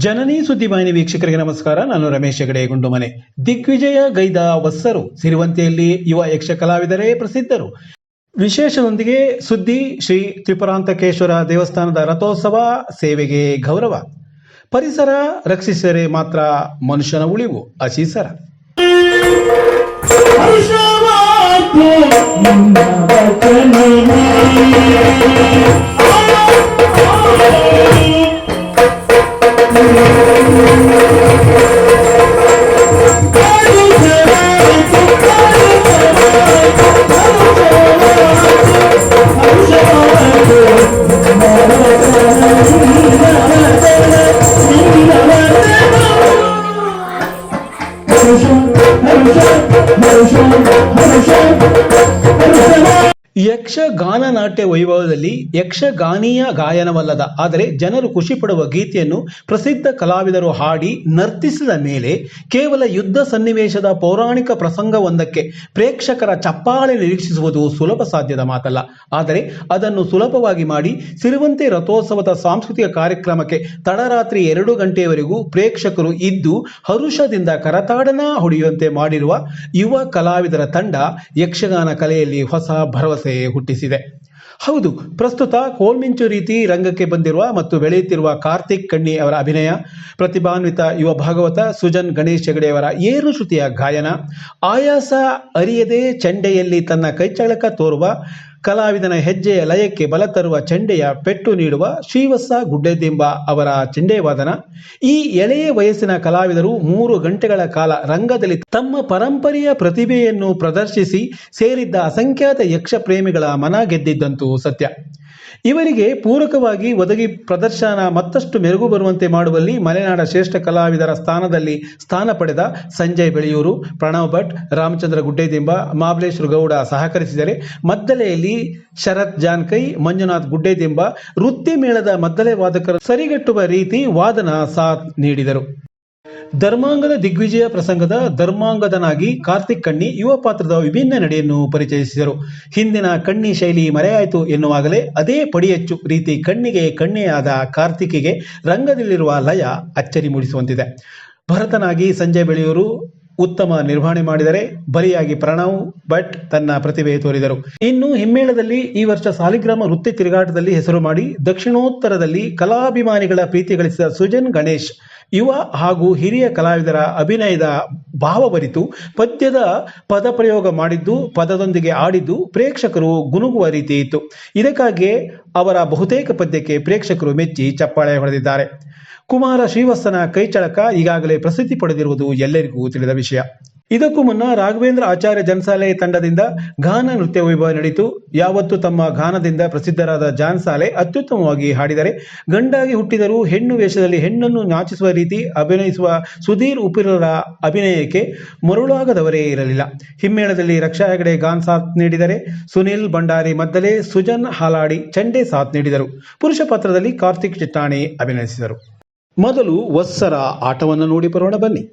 ಜನನಿ ಸುದ್ದಿವಾಹಿನಿ ವೀಕ್ಷಕರಿಗೆ ನಮಸ್ಕಾರ. ನಾನು ರಮೇಶ್ ಹೆಗಡೆ ಗುಂಡುಮನೆ. ದಿಗ್ವಿಜಯ ಗೈದ ವತ್ಸರು ಸಿರಿವಂತಿಯಲ್ಲಿ ಯುವ ಯಕ್ಷ ಕಲಾವಿದರೇ ಪ್ರಸಿದ್ಧರು. ವಿಶೇಷದೊಂದಿಗೆ ಸುದ್ದಿ ಶ್ರೀ ತ್ರಿಪುರಾಂತಕೇಶ್ವರ ದೇವಸ್ಥಾನದ ರಥೋತ್ಸವ ಸೇವೆಗೆ ಗೌರವ. ಪರಿಸರ ರಕ್ಷಿಸಿದರೆ ಮಾತ್ರ ಮನುಷ್ಯನ ಉಳಿವು ಅಶೀಸರ. ಯಕ್ಷಗಾನ ನಾಟ್ಯ ವೈಭವದಲ್ಲಿ ಯಕ್ಷಗಾನೀಯ ಗಾಯನವಲ್ಲದ ಆದರೆ ಜನರು ಖುಷಿ ಪಡುವ ಗೀತೆಯನ್ನು ಪ್ರಸಿದ್ಧ ಕಲಾವಿದರು ಹಾಡಿ ನರ್ತಿಸಿದ ಮೇಲೆ ಕೇವಲ ಯುದ್ಧ ಸನ್ನಿವೇಶದ ಪೌರಾಣಿಕ ಪ್ರಸಂಗವೊಂದಕ್ಕೆ ಪ್ರೇಕ್ಷಕರ ಚಪ್ಪಾಳೆ ನಿರೀಕ್ಷಿಸುವುದು ಸುಲಭ ಸಾಧ್ಯದ ಮಾತಲ್ಲ. ಆದರೆ ಅದನ್ನು ಸುಲಭವಾಗಿ ಮಾಡಿ ಸಿರಿವಂತೆ ರಥೋತ್ಸವದ ಸಾಂಸ್ಕೃತಿಕ ಕಾರ್ಯಕ್ರಮಕ್ಕೆ ತಡರಾತ್ರಿ 2 ಗಂಟೆಯವರೆಗೂ ಪ್ರೇಕ್ಷಕರು ಇದ್ದು ಹರುಷದಿಂದ ಕರತಾಡನ ಹೊಡೆಯುವಂತೆ ಮಾಡಿರುವ ಯುವ ಕಲಾವಿದರ ತಂಡ ಯಕ್ಷಗಾನ ಕಲೆಯಲ್ಲಿ ಹೊಸ ಭರವಸೆ ಹುಟ್ಟಿಸಿದೆ. ಹೌದು, ಪ್ರಸ್ತುತ ಕೋಲ್ಮಿಂಚು ರೀತಿ ರಂಗಕ್ಕೆ ಬಂದಿರುವ ಮತ್ತು ಬೆಳೆಯುತ್ತಿರುವ ಕಾರ್ತಿಕ್ ಕಣ್ಣಿ ಅವರ ಅಭಿನಯ, ಪ್ರತಿಭಾನ್ವಿತ ಯುವ ಭಾಗವತ ಸುಜನ್ ಗಣೇಶ್ ಹೆಗಡೆ ಅವರ ಏರು ಶ್ರುತಿಯ ಗಾಯನ, ಆಯಾಸ ಅರಿಯದೆ ಚಂಡೆಯಲ್ಲಿ ತನ್ನ ಕೈಚಳಕ ತೋರುವ ಕಲಾವಿದನ ಹೆಜ್ಜೆಯ ಲಯಕ್ಕೆ ಬಲ ತರುವ ಚಂಡೆಯ ಪೆಟ್ಟು ನೀಡುವ ಶ್ರೀವತ್ಸ ಗುಡ್ಡೆದಿಂಬ ಅವರ ಚೆಂಡೆ ವಾದನ, ಈ ಎಳೆಯ ವಯಸ್ಸಿನ ಕಲಾವಿದರು 3 ಗಂಟೆಗಳ ಕಾಲ ರಂಗದಲ್ಲಿ ತಮ್ಮ ಪರಂಪರೆಯ ಪ್ರತಿಭೆಯನ್ನು ಪ್ರದರ್ಶಿಸಿ ಸೇರಿದ್ದ ಅಸಂಖ್ಯಾತ ಯಕ್ಷ ಪ್ರೇಮಿಗಳ ಮನ ಗೆದ್ದಿದ್ದಂತೂ ಸತ್ಯ. ಇವರಿಗೆ ಪೂರಕವಾಗಿ ಒದಗಿ ಪ್ರದರ್ಶನ ಮತ್ತಷ್ಟು ಮೆರುಗು ಬರುವಂತೆ ಮಾಡುವಲ್ಲಿ ಮಲೆನಾಡ ಶ್ರೇಷ್ಠ ಕಲಾವಿದರ ಸ್ಥಾನದಲ್ಲಿ ಸ್ಥಾನ ಪಡೆದ ಸಂಜಯ್ ಬೆಳೆಯೂರು, ಪ್ರಣವ್ ಭಟ್, ರಾಮಚಂದ್ರ ಗುಡ್ಡೆದಿಂಬ, ಮಾಬಲೇಶ್ವರ ಗೌಡ ಸಹಕರಿಸಿದರೆ, ಮದ್ದಲೆಯಲ್ಲಿ ಶರತ್ ಜಾನ್ಕೈ, ಮಂಜುನಾಥ್ ಗುಡ್ಡೆದಿಂಬ ವೃತ್ತಿ ಮೇಳದ ಮದ್ದಲೆ ವಾದಕರು ಸರಿಗಟ್ಟುವ ರೀತಿ ವಾದನ ಸಾಥ್ ನೀಡಿದರು. ಧರ್ಮಾಂಗದ ದಿಗ್ವಿಜಯ ಪ್ರಸಂಗದ ಧರ್ಮಾಂಗದನಾಗಿ ಕಾರ್ತಿಕ್ ಕಣ್ಣಿ ಯುವ ಪಾತ್ರದ ವಿಭಿನ್ನ ನಡೆಯನ್ನು ಪರಿಚಯಿಸಿದರು. ಹಿಂದಿನ ಕಣ್ಣಿ ಶೈಲಿ ಮರೆಯಾಯಿತು ಎನ್ನುವಾಗಲೇ ಅದೇ ಪಡಿಯಚ್ಚು ರೀತಿ ಕಣ್ಣಿಗೆ ಕಣ್ಣಿಯಾದ ಕಾರ್ತಿಕ್ಗೆ ರಂಗದಲ್ಲಿರುವ ಲಯ ಅಚ್ಚರಿ ಮೂಡಿಸುವಂತಿದೆ. ಭರತನಾಗಿ ಸಂಜಯ್ ಬೆಳೆಯೂರು ಉತ್ತಮ ನಿರ್ವಹಣೆ ಮಾಡಿದರೆ, ಬಲಿಯಾಗಿ ಪ್ರಣವ್ ಭಟ್ ತನ್ನ ಪ್ರತಿಭೆ ತೋರಿದರು. ಇನ್ನು ಹಿಮ್ಮೇಳದಲ್ಲಿ ಈ ವರ್ಷ ಸಾಲಿಗ್ರಾಮ ವೃತ್ತಿ ತಿರುಗಾಟದಲ್ಲಿ ಹೆಸರು ಮಾಡಿ ದಕ್ಷಿಣೋತ್ತರದಲ್ಲಿ ಕಲಾಭಿಮಾನಿಗಳ ಪ್ರೀತಿ ಗಳಿಸಿದ ಸುಜನ್ ಗಣೇಶ್ ಯುವ ಹಾಗೂ ಹಿರಿಯ ಕಲಾವಿದರ ಅಭಿನಯದ ಭಾವಭರಿತು ಪದ್ಯದ ಪದಪ್ರಯೋಗ ಮಾಡಿದ್ದು, ಪದದೊಂದಿಗೆ ಆಡಿದ್ದು ಪ್ರೇಕ್ಷಕರು ಗುನುಗುವ ರೀತಿ ಇತ್ತು. ಇದಕ್ಕಾಗಿಯೇ ಅವರ ಬಹುತೇಕ ಪದ್ಯಕ್ಕೆ ಪ್ರೇಕ್ಷಕರು ಮೆಚ್ಚಿ ಚಪ್ಪಾಳೆ ಹೊಡೆದಿದ್ದಾರೆ. ಕುಮಾರ ಶ್ರೀವತ್ಸನ ಕೈಚಳಕ ಈಗಾಗಲೇ ಪ್ರಸಿದ್ಧಿ ಪಡೆದಿರುವುದು ಎಲ್ಲರಿಗೂ ತಿಳಿದ ವಿಷಯ. ಇದಕ್ಕೂ ಮುನ್ನ ರಾಘವೇಂದ್ರ ಆಚಾರ್ಯ ಜನಸಾಲೆ ತಂಡದಿಂದ ಗಾನ ನೃತ್ಯ ವೈಭವ ನಡೆಯಿತು. ಯಾವತ್ತು ತಮ್ಮ ಗಾನದಿಂದ ಪ್ರಸಿದ್ಧರಾದ ಜಾನ್ಸಾಲೆ ಅತ್ಯುತ್ತಮವಾಗಿ ಹಾಡಿದರೆ, ಗಂಡಾಗಿ ಹುಟ್ಟಿದರೂ ಹೆಣ್ಣು ವೇಷದಲ್ಲಿ ಹೆಣ್ಣನ್ನು ನಾಚಿಸುವ ರೀತಿ ಅಭಿನಯಿಸುವ ಸುಧೀರ್ ಉಪಿರರ ಅಭಿನಯಕ್ಕೆ ಮರುಳಾಗದವರೇ ಇರಲಿಲ್ಲ. ಹಿಮ್ಮೇಳದಲ್ಲಿ ರಕ್ಷಾ ಹೆಗಡೆ ಗಾನ್ ಸಾಥ್ ನೀಡಿದರೆ, ಸುನಿಲ್ ಭಂಡಾರಿ ಮದ್ದಲೆ, ಸುಜನ್ ಹಾಲಾಡಿ ಚಂಡೆ ಸಾಥ್ ನೀಡಿದರು. ಪುರುಷ ಪಾತ್ರದಲ್ಲಿ ಕಾರ್ತಿಕ್ ಚಿಟ್ಟಾಣಿ ಅಭಿನಯಿಸಿದರು. ಮೊದಲು ವತ್ಸರ ಆಟವನ್ನು ನೋಡಿ ಬರೋಣ ಬನ್ನಿ.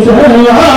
Hallelujah.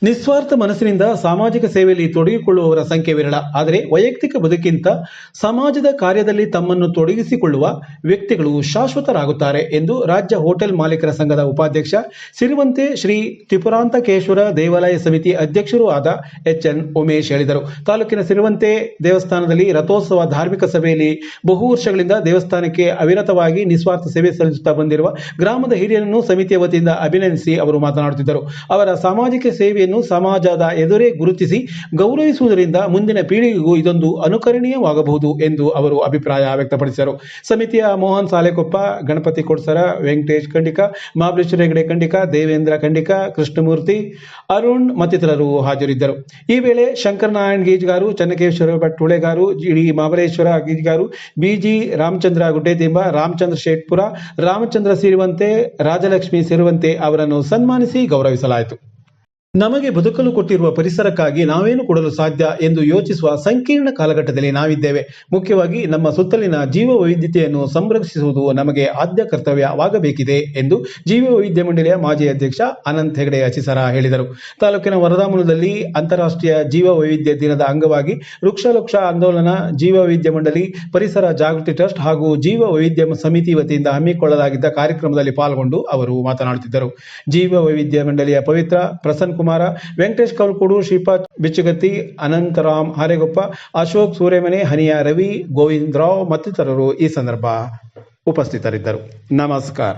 ನಿಸ್ವಾರ್ಥ ಮನಸ್ಸಿನಿಂದ ಸಾಮಾಜಿಕ ಸೇವೆಯಲ್ಲಿ ತೊಡಗಿಕೊಳ್ಳುವವರ ಸಂಖ್ಯೆ ವಿರಳ. ಆದರೆ ವೈಯಕ್ತಿಕ ಬದುಕಿಂತ ಸಮಾಜದ ಕಾರ್ಯದಲ್ಲಿ ತಮ್ಮನ್ನು ತೊಡಗಿಸಿಕೊಳ್ಳುವ ವ್ಯಕ್ತಿಗಳು ಶಾಶ್ವತರಾಗುತ್ತಾರೆ ಎಂದು ರಾಜ್ಯ ಹೋಟೆಲ್ ಮಾಲೀಕರ ಸಂಘದ ಉಪಾಧ್ಯಕ್ಷ ಸಿರಿವಂತೆ ಶ್ರೀ ತ್ರಿಪುರಾಂತಕೇಶ್ವರ ದೇವಾಲಯ ಸಮಿತಿ ಅಧ್ಯಕ್ಷರೂ ಆದ ಎಚ್.ಎನ್. ಉಮೇಶ್ ಹೇಳಿದರು. ತಾಲೂಕಿನ ಸಿರಿವಂತೆ ದೇವಸ್ಥಾನದಲ್ಲಿ ರಥೋತ್ಸವ ಧಾರ್ಮಿಕ ಸಭೆಯಲ್ಲಿ ಬಹು ವರ್ಷಗಳಿಂದ ದೇವಸ್ಥಾನಕ್ಕೆ ಅವಿರತವಾಗಿ ನಿಸ್ವಾರ್ಥ ಸೇವೆ ಸಲ್ಲಿಸುತ್ತಾ ಬಂದಿರುವ ಗ್ರಾಮದ ಹಿರಿಯರನ್ನು ಸಮಿತಿಯ ವತಿಯಿಂದ ಅಭಿನಂದಿಸಿ ಅವರು ಮಾತನಾಡುತ್ತಿದ್ದರು. ಅವರ ಸಾಮಾಜಿಕ ಸೇವೆಯನ್ನು ವ್ಯಕ್ತಿಯನ್ನು ಸಮಾಜದ ಎದುರೇ ಗುರುತಿಸಿ ಗೌರವಿಸುವುದರಿಂದ ಮುಂದಿನ ಪೀಳಿಗೆಗೂ ಇದೊಂದು ಅನುಕರಣೀಯವಾಗಬಹುದು ಎಂದು ಅವರು ಅಭಿಪ್ರಾಯ ವ್ಯಕ್ತಪಡಿಸಿದರು. ಸಮಿತಿಯ ಮೋಹನ್ ಸಾಲೆಕೊಪ್ಪ, ಗಣಪತಿ ಕೊಡ್ಸರ, ವೆಂಕಟೇಶ್ ಖಂಡಿಕ, ಮಹಾಬಲೇಶ್ವರ ಹೆಗಡೆ ಖಂಡಿಕ, ದೇವೇಂದ್ರ ಖಂಡಿಕ, ಕೃಷ್ಣಮೂರ್ತಿ, ಅರುಣ್ ಮತ್ತಿತರರು ಹಾಜರಿದ್ದರು. ಈ ವೇಳೆ ಶಂಕರನಾರಾಯಣ್ ಗೀಜ್ಗಾರು, ಚನ್ನಕೇಶ್ವರ ಭಟ್ ಹುಳೆಗಾರು, ಡಿ ಮಹಾಬಲೇಶ್ವರ ಗೀಜ್ಗಾರು, ಬಿಜಿ ರಾಮಚಂದ್ರ ಗುಡ್ಡೇತಿಂಬ, ರಾಮಚಂದ್ರ ಶೇಟ್ಪುರ, ರಾಮಚಂದ್ರ ಸಿರಿವಂತೆ, ರಾಜಲಕ್ಷ್ಮಿ ಸಿರಿವಂತೆ ಅವರನ್ನು ಸನ್ಮಾನಿಸಿ ಗೌರವಿಸಲಾಯಿತು. ನಮಗೆ ಬದುಕಲು ಕೊಟ್ಟಿರುವ ಪರಿಸರಕ್ಕಾಗಿ ನಾವೇನು ಕೊಡಲು ಸಾಧ್ಯ ಎಂದು ಯೋಚಿಸುವ ಸಂಕೀರ್ಣ ಕಾಲಘಟ್ಟದಲ್ಲಿ ನಾವಿದ್ದೇವೆ. ಮುಖ್ಯವಾಗಿ ನಮ್ಮ ಸುತ್ತಲಿನ ಜೀವ ವೈವಿಧ್ಯತೆಯನ್ನು ಸಂರಕ್ಷಿಸುವುದು ನಮಗೆ ಆದ್ಯ ಕರ್ತವ್ಯವಾಗಬೇಕಿದೆ ಎಂದು ಜೀವ ವೈವಿಧ್ಯ ಮಂಡಳಿಯ ಮಾಜಿ ಅಧ್ಯಕ್ಷ ಅನಂತ್ ಹೆಗಡೆ ಅಚಿಸರ ಹೇಳಿದರು. ತಾಲೂಕಿನ ವರದಾಮೂಲದಲ್ಲಿ ಅಂತಾರಾಷ್ಟ್ರೀಯ ಜೀವ ವೈವಿಧ್ಯ ದಿನದ ಅಂಗವಾಗಿ ವೃಕ್ಷ ಆಂದೋಲನ, ಜೀವ ವೈವಿಧ್ಯ ಮಂಡಳಿ, ಪರಿಸರ ಜಾಗೃತಿ ಟ್ರಸ್ಟ್ ಹಾಗೂ ಜೀವ ವೈವಿಧ್ಯ ಸಮಿತಿ ವತಿಯಿಂದ ಹಮ್ಮಿಕೊಳ್ಳಲಾಗಿದ್ದ ಕಾರ್ಯಕ್ರಮದಲ್ಲಿ ಪಾಲ್ಗೊಂಡು ಅವರು ಮಾತನಾಡುತ್ತಿದ್ದರು. ಜೀವ ವೈವಿಧ್ಯ ಮಂಡಳಿಯ ಪವಿತ್ರ, ಪ್ರಸನ್ನ ಕುಮಾರ, ವೆಂಕಟೇಶ್ ಕೌಲ್ಕೂಡು, ಶ್ರೀಪಾದ್ ಬಿಚ್ಚಗತ್ತಿ, ಅನಂತರಾಮ್ ಹಾರೇಗೊಪ್ಪ, ಅಶೋಕ್ ಸೂರೆಮನೆ, ಹನಿಯಾ ರವಿ, ಗೋವಿಂದ್ ರಾವ್ ಮತ್ತಿತರರು ಈ ಸಂದರ್ಭ ಉಪಸ್ಥಿತರಿದ್ದರು. ನಮಸ್ಕಾರ.